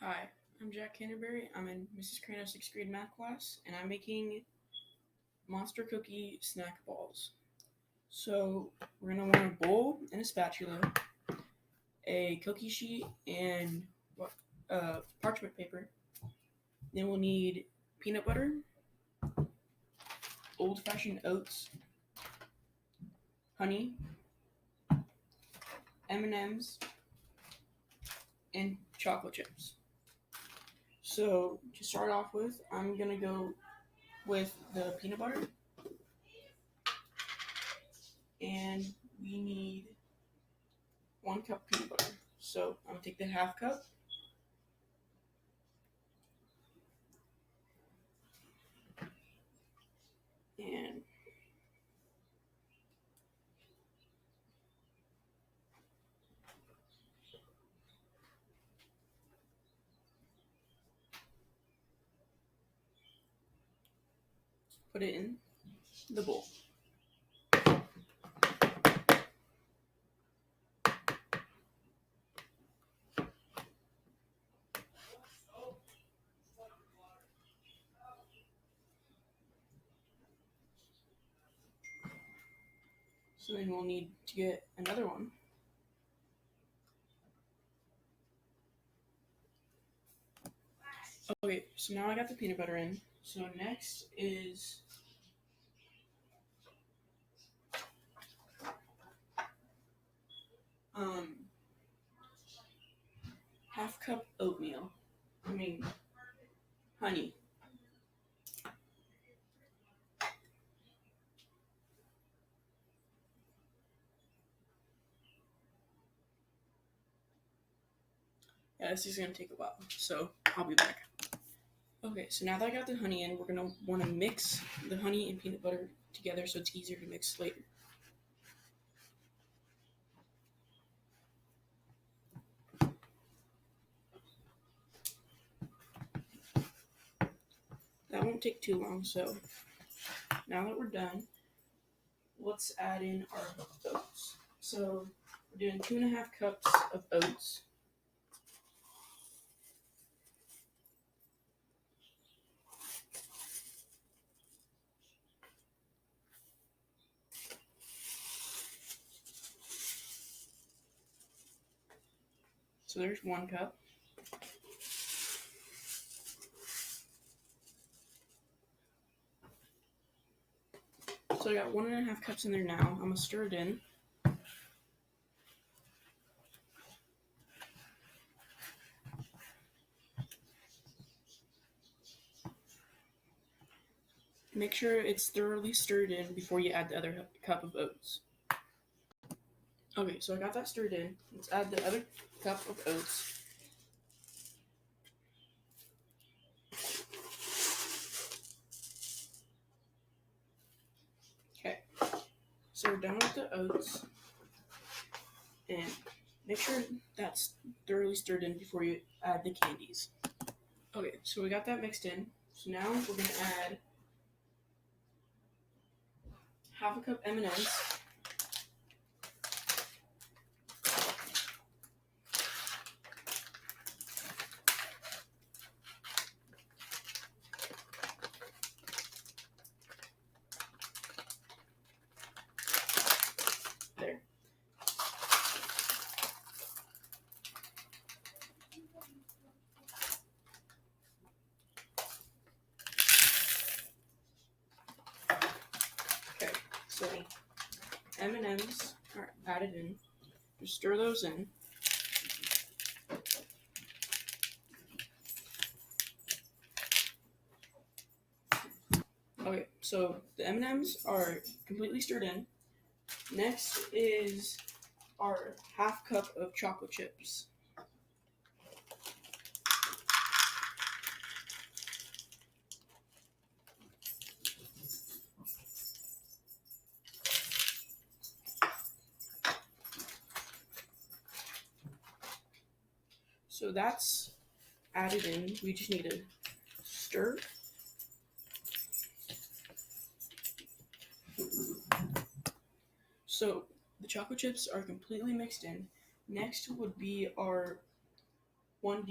Hi, I'm Jack Canterbury. I'm in Mrs. Kranau 6th grade math class, and I'm making monster cookie snack balls. So we're gonna want a bowl and a spatula, a cookie sheet, and parchment paper. Then we'll need peanut butter, old-fashioned oats, honey, M&Ms, and chocolate chips. So to start off with, I'm gonna go with the peanut butter, and we need 1 cup peanut butter. So I'm gonna take the half cup and put it in the bowl. So then we'll need to get another one. Okay, so now I got the peanut butter in. So next is um half cup oatmeal. Honey. Yeah, this is gonna take a while, so I'll be back. Okay, so now that I got the honey in, we're gonna want to mix the honey and peanut butter together so it's easier to mix later. That won't take too long, so now that we're done, let's add in our oats. So we're doing 2.5 cups of oats. So there's 1 cup. So I got 1.5 cups in there now. I'm gonna stir it in. Make sure it's thoroughly stirred in before you add the other cup of oats. Okay, so I got that stirred in. Let's add the other cup of oats. Okay, so we're done with the oats. And make sure that's thoroughly stirred in before you add the candies. Okay, so we got that mixed in. So now we're going to add half a cup M&Ms. There. Okay, so M&Ms are added in. Just stir those in. Okay, so the M&Ms are completely stirred in. Next is our half cup of chocolate chips. So that's added in. We just need to stir. So the chocolate chips are completely mixed in. Next would be our 1